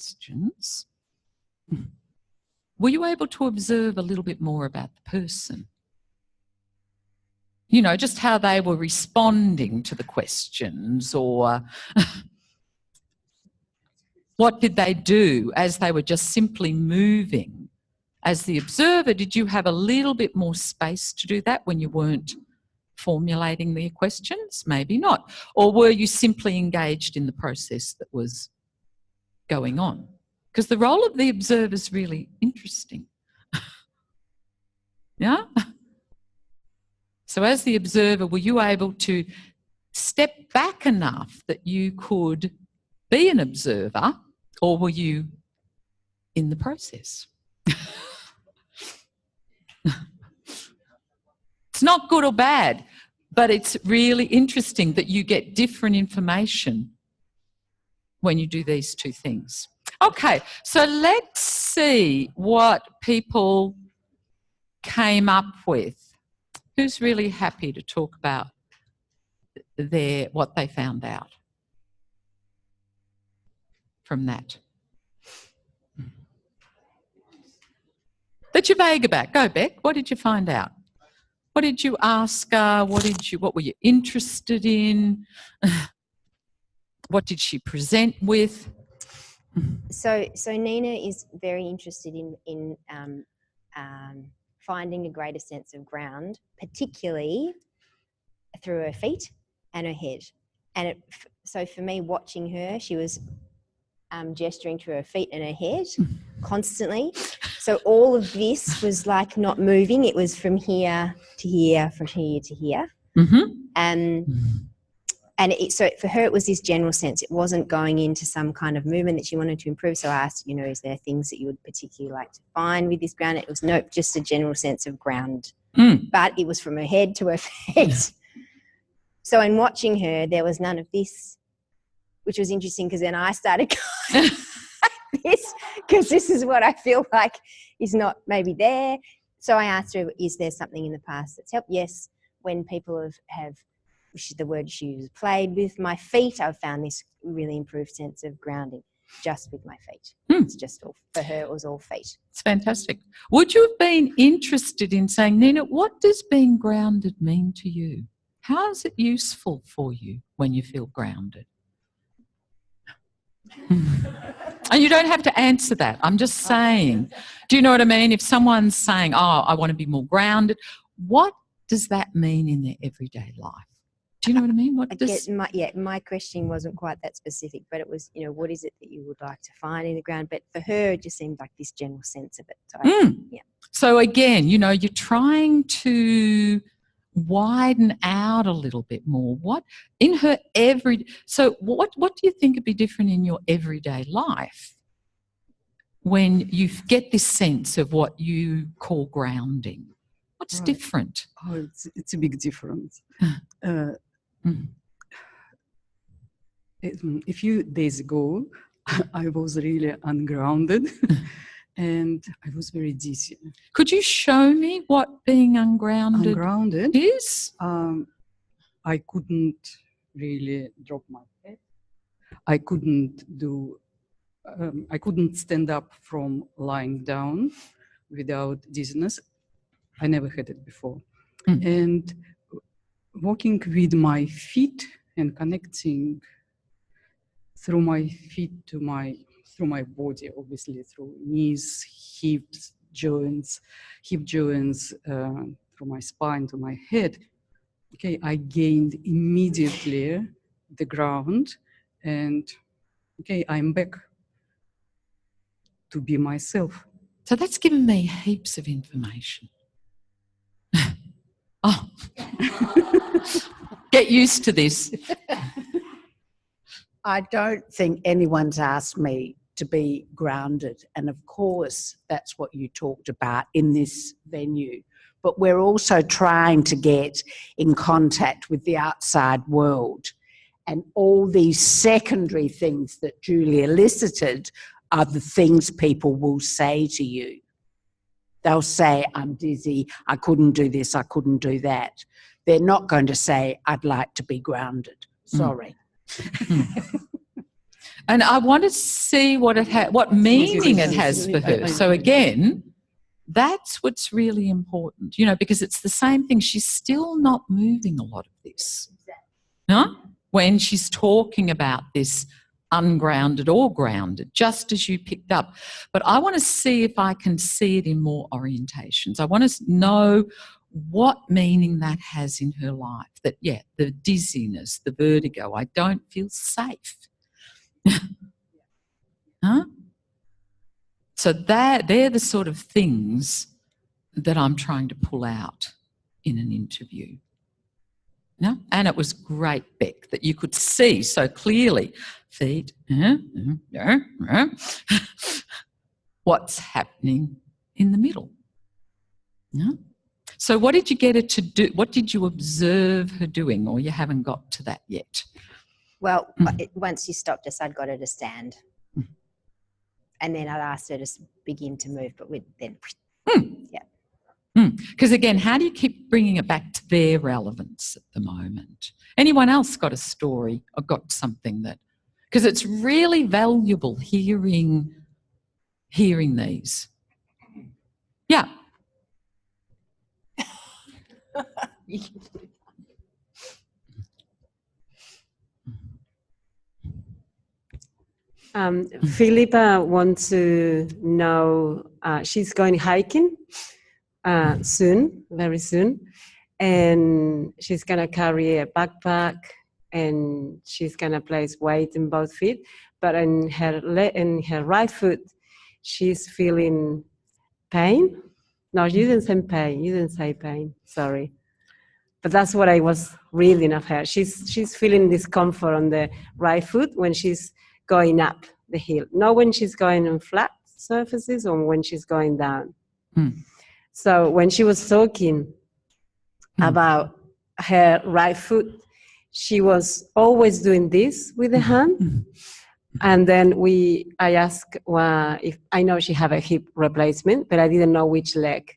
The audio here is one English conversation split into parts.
questions, were you able to observe a little bit more about the person? You know, just how they were responding to the questions, or what did they do as they were just simply moving? As the observer, did you have a little bit more space to do that when you weren't formulating the questions? Maybe not. Or were you simply engaged in the process that was going on? Because the role of the observer is really interesting. Yeah? So as the observer, were you able to step back enough that you could be an observer, or were you in the process? It's not good or bad, but it's really interesting that you get different information when you do these two things. Okay, so let's see what people came up with. Who's really happy to talk about what they found out from that? That you're vague about. Go, Beck. What did you find out? What did you ask her? What were you interested in? What did she present with? So Nina is very interested in finding a greater sense of ground, particularly through her feet and her head. And so for me, watching her, she was gesturing to her feet and her head constantly. So all of this was like not moving. It was from here to here, from here to here. Mm-hmm. So for her, it was this general sense. It wasn't going into some kind of movement that she wanted to improve. So I asked, you know, is there things that you would particularly like to find with this ground? It was nope, just a general sense of ground. But it was from her head to her feet. So in watching her, there was none of this, which was interesting, because then I started going like this, because this is what I feel like is not maybe there. So I asked her, is there something in the past that's helped? Yes, when people have the word she used, played with my feet, I've found this really improved sense of grounding just with my feet. It's just all, for her, it was all feet. It's fantastic. Would you have been interested in saying, Nina, what does being grounded mean to you? How is it useful for you when you feel grounded? And you don't have to answer that. I'm just saying. Do you know what I mean? If someone's saying, oh, I want to be more grounded, what does that mean in their everyday life? Do you know what I mean? My question wasn't quite that specific, but it was, you know, what is it that you would like to find in the ground? But for her, it just seemed like this general sense of it. So, So again, you know, you're trying to widen out a little bit more. What do you think would be different in your everyday life when you get this sense of what you call grounding? What's different? Oh, it's a big difference. A few days ago, I was really ungrounded and I was very dizzy. Could you show me what being ungrounded is? I couldn't really drop my head. I couldn't stand up from lying down without dizziness. I never had it before. And walking with my feet and connecting through my feet through my body, obviously through knees, hips, hip joints, through my spine to my head. Okay, I gained immediately the ground, and okay, I'm back to be myself. So that's given me heaps of information. Oh, get used to this. I don't think anyone's asked me to be grounded. And of course, that's what you talked about in this venue. But we're also trying to get in contact with the outside world. And all these secondary things that Julie elicited are the things people will say to you. They'll say, I'm dizzy, I couldn't do this, I couldn't do that. They're not going to say, I'd like to be grounded. Sorry. And I want to see what meaning it has for her. So again, that's what's really important, you know, because it's the same thing. She's still not moving a lot of this. No? When she's talking about this ungrounded or grounded, just as you picked up. But I want to see if I can see it in more orientations. I want to know what meaning that has in her life. That, yeah, the dizziness, the vertigo, I don't feel safe. Huh? So they're the sort of things that I'm trying to pull out in an interview. Yeah? And it was great, Beck, that you could see so clearly feet, what's happening in the middle. Yeah? So what did you get her to do? What did you observe her doing, or you haven't got to that yet? Well, once you stopped us, I'd got her to stand. And then I'd asked her to begin to move, but yeah. Because again, how do you keep bringing it back to their relevance at the moment? Anyone else got a story or got something that... Because it's really valuable hearing these. Yeah. Filipa wants to know, she's going hiking soon, very soon, and she's going to carry a backpack and she's going to place weight in both feet, but in her right foot, she's feeling pain. No, you didn't say pain. You didn't say pain. Sorry. But that's what I was reading of her. She's feeling discomfort on the right foot when she's going up the hill, not when she's going on flat surfaces or when she's going down. So when she was talking about her right foot, she was always doing this with the hand. And then I asked if I know she have a hip replacement, but I didn't know which leg.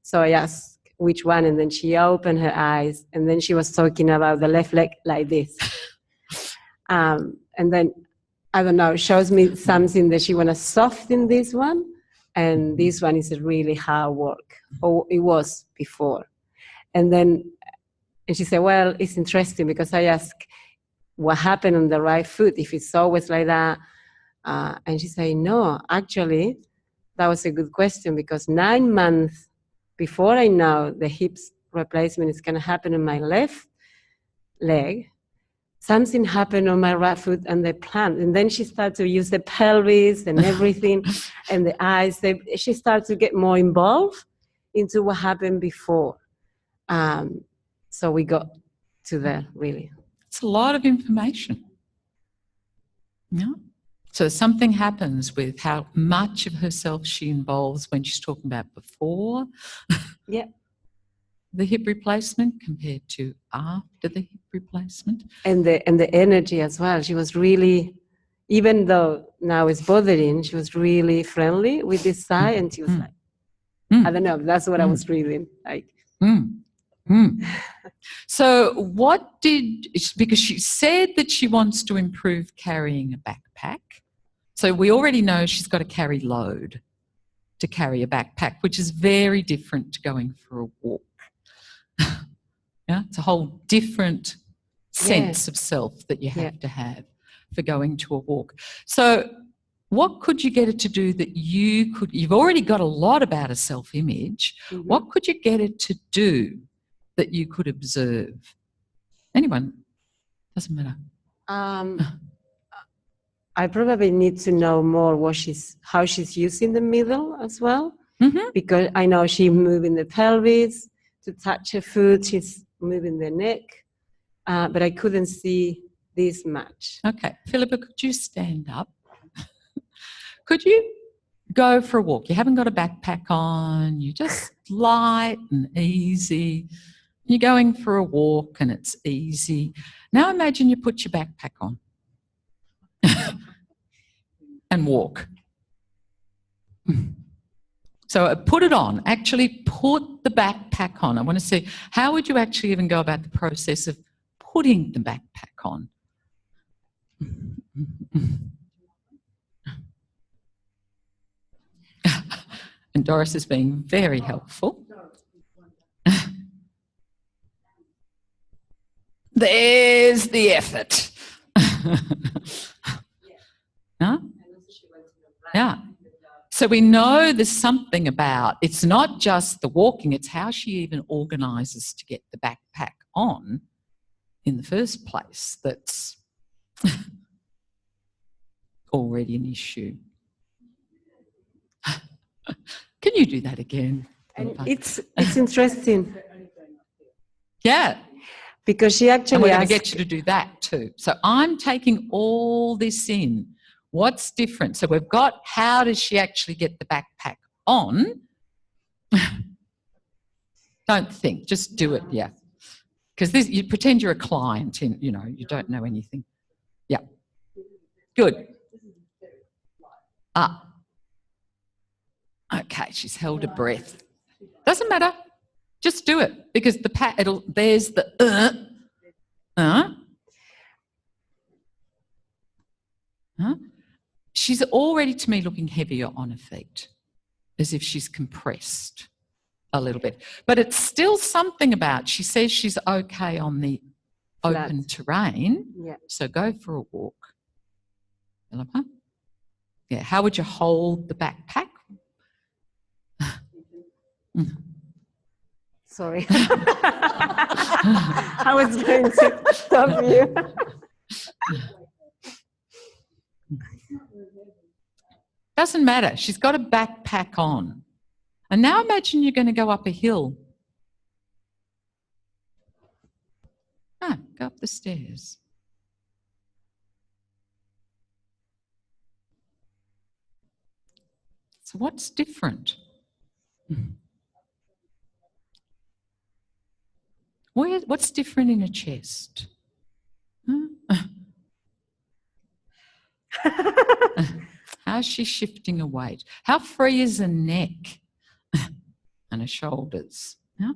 So I asked which one, and then she opened her eyes, and then she was talking about the left leg like this. And then, I don't know, shows me something that she want to soften this one, and this one is a really hard work, or it was before. And she said, well, it's interesting because I asked what happened on the right foot, if it's always like that. And she said, no, actually, that was a good question because 9 months before I know the hips replacement is going to happen on my left leg, something happened on my right foot and the plant. And then she started to use the pelvis and everything and the eyes. She started to get more involved into what happened before. So we got to there, really. It's a lot of information. Yeah. So something happens with how much of herself she involves when she's talking about before the hip replacement compared to after the hip replacement. And the energy as well. She was really, even though now it's bothering, she was really friendly with this side, and she was like, I don't know, that's what I was reading. Like. So because she said that she wants to improve carrying a backpack. So we already know she's got to carry load to carry a backpack, which is very different to going for a walk. Yeah, it's a whole different sense of self that you have to have for going to a walk. So what could you get her to do that you've already got a lot about a self-image. What could you get her to do that you could observe? Anyone? Doesn't matter. I probably need to know more how she's using the middle as well, because I know she's moving the pelvis to touch her foot, she's moving the neck, but I couldn't see this much. Okay. Filipa, could you stand up? Could you go for a walk? You haven't got a backpack on, you're just light and easy. You're going for a walk and it's easy. Now imagine you put your backpack on and walk. So put it on. Actually put the backpack on. I want to see, how would you actually even go about the process of putting the backpack on? And Doris is being very helpful. There's the effort. Huh? Yeah. So we know there's something about, it's not just the walking, it's how she even organises to get the backpack on in the first place that's already an issue. Can you do that again? And it's interesting. Yeah. Because she actually And we're going asked, to get you to do that too. So I'm taking all this in. What's different? So we've got how does she actually get the backpack on? Don't think, just do it, yeah. Because you pretend you're a client and, you know, you don't know anything. Yeah. Good. Ah. Okay, she's held her breath. Doesn't matter. Just do it because there's the She's already to me looking heavier on her feet, as if she's compressed a little bit. But it's still something about, she says she's okay on the open terrain. Yeah. So go for a walk. Filipa? Yeah, how would you hold the backpack? sorry. I was going to stop you. Doesn't matter. She's got a backpack on. And now imagine you're going to go up a hill. No, go up the stairs. So what's different? What's different in a chest? How's she shifting her weight? How free is her neck and her shoulders? Yeah?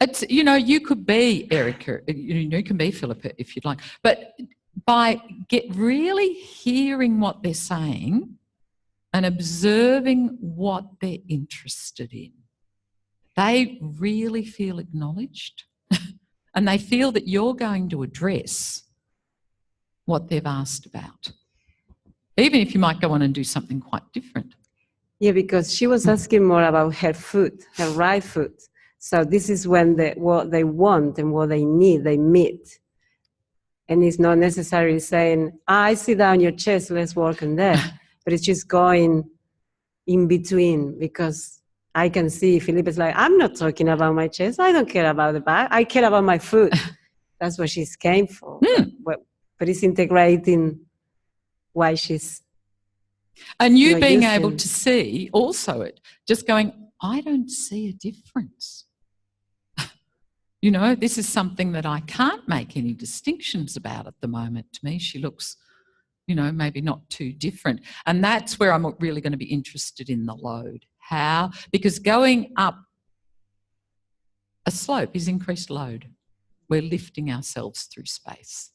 It's, you know, you could be Erica, you can be Filipa if you'd like, but by really hearing what they're saying and observing what they're interested in, they really feel acknowledged and they feel that you're going to address what they've asked about, even if you might go on and do something quite different. Yeah, because she was asking more about her foot, her right foot. So this is when what they want and what they need, they meet. And it's not necessarily saying, I see down your chest, let's work on that. But it's just going in between, because I can see Filipa's like, I'm not talking about my chest. I don't care about the back. I care about my foot. That's what she's came for. But it's integrating why she's... And you being able to see also it, just going, I don't see a difference. You know, this is something that I can't make any distinctions about at the moment. To me, she looks, you know, maybe not too different. And that's where I'm really going to be interested in the load. How? Because going up a slope is increased load. We're lifting ourselves through space.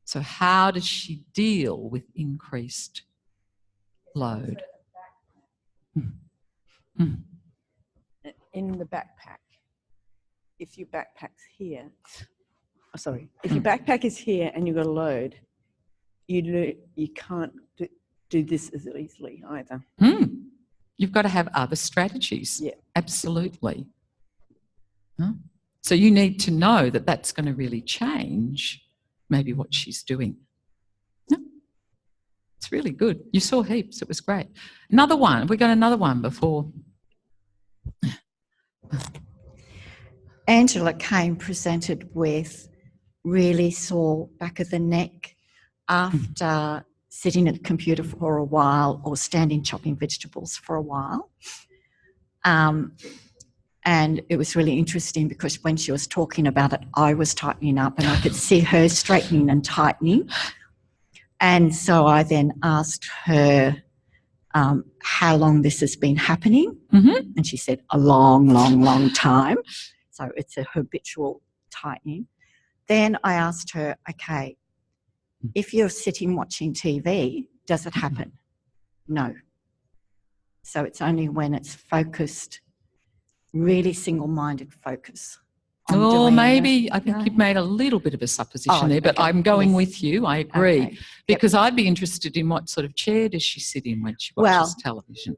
So how does she deal with increased load? In the backpack, if your backpack's here, if your backpack is here and you've got a load, you can't do this as easily either. You've got to have other strategies. Yeah. Absolutely. So you need to know that that's going to really change maybe what she's doing. It's really good. You saw heaps. It was great. Another one. We got another one before. Angela came presented with really sore back of the neck after sitting at the computer for a while or standing chopping vegetables for a while. And it was really interesting because when she was talking about it, I was tightening up and I could see her straightening and tightening. And so I then asked her how long this has been happening. And she said, a long, long, long time. So it's a habitual tightening. Then I asked her, okay, If you're sitting watching TV, does it happen? No. So it's only when it's focused, really single-minded focus. on Oh, doing maybe it. I think No. you've made a little bit of a supposition Oh, there, but okay. I'm going Yes. with you. I agree. Okay. Because I'd be interested in what sort of chair does she sit in when she watches Well- television.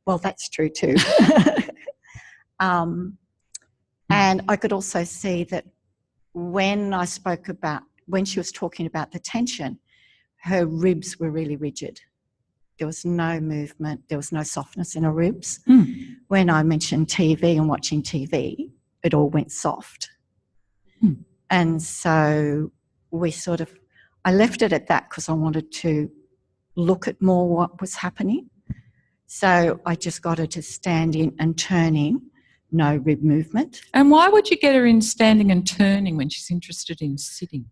Well, that's true too. And I could also see that when she was talking about the tension, her ribs were really rigid. There was no movement. There was no softness in her ribs. When I mentioned TV and watching TV, it all went soft. And so I left it at that because I wanted to look at more what was happening. So I just got her to stand in and turning, no rib movement. And why would you get her in standing and turning when she's interested in sitting?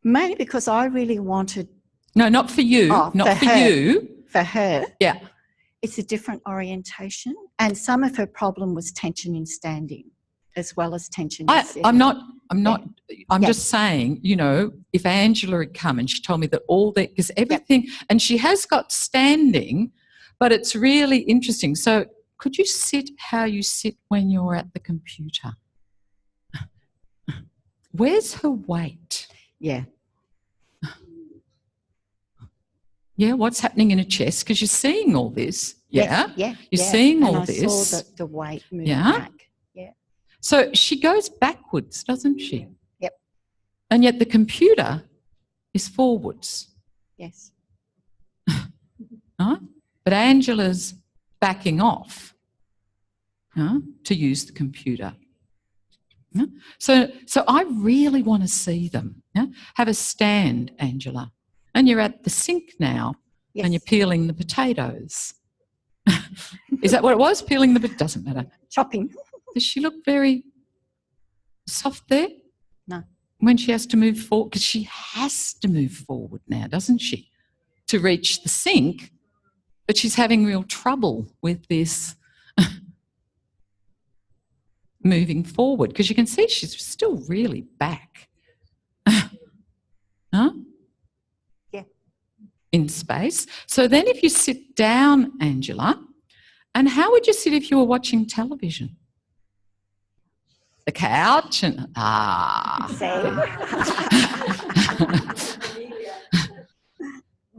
Mainly because I really wanted, No, not for you. Oh, not for for her. you. for her, Yeah. it's a different orientation. And some of her problem was tension in standing as well as tension in sitting. I'm Yeah. just saying, if Angela had come and she told me that because everything, and she has got standing, but it's really interesting. So could you sit how you sit when you're at the computer? Where's her weight? Yeah. Yeah, what's happening in her chest? Because you're seeing all this. Yeah. Yes, yeah. You're yeah. seeing and all I this. saw the weight moving Yeah. back. Yeah. So she goes backwards, doesn't she? Yep. And yet the computer is forwards. Yes. Right? But Angela's backing off to use the computer. Yeah? So I really want to see them. Yeah? Have a stand, Angela. And you're at the sink now Yes. and you're peeling the potatoes. Is that what it was? Peeling the potatoes? Doesn't matter. Chopping. Does she look very soft there? No. When she has to move forward, because she has to move forward now, doesn't she, to reach the sink, but she's having real trouble with this moving forward because you can see she's still really back. Huh? Yeah. In space. So then if you sit down, Angela, and how would you sit if you were watching television? The couch and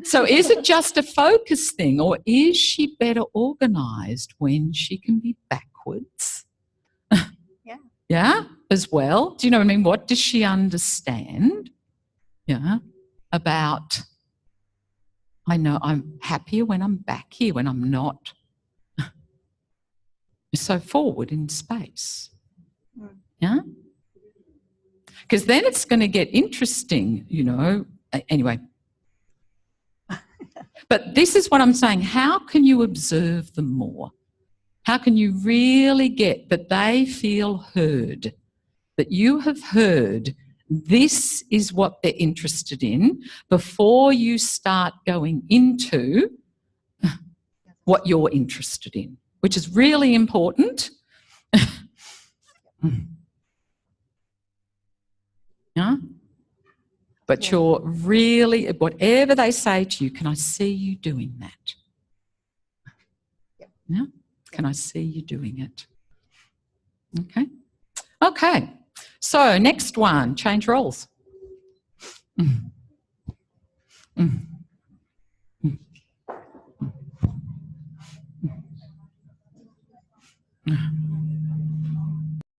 So is it just a focus thing, or is she better organised when she can be backwards? Yeah. Yeah, as well. Do you know what I mean? What does she understand? Yeah, about, I know I'm happier when I'm back here, when I'm not so forward in space. Yeah? Because then it's going to get interesting, Anyway. But this is what I'm saying. How can you observe them more? How can you really get that they feel heard, that you have heard this is what they're interested in before you start going into what you're interested in, which is really important. Yeah? But you're really, whatever they say to you, can I see you doing that? Yeah? Can I see you doing it? Okay. Okay. So next one, change roles.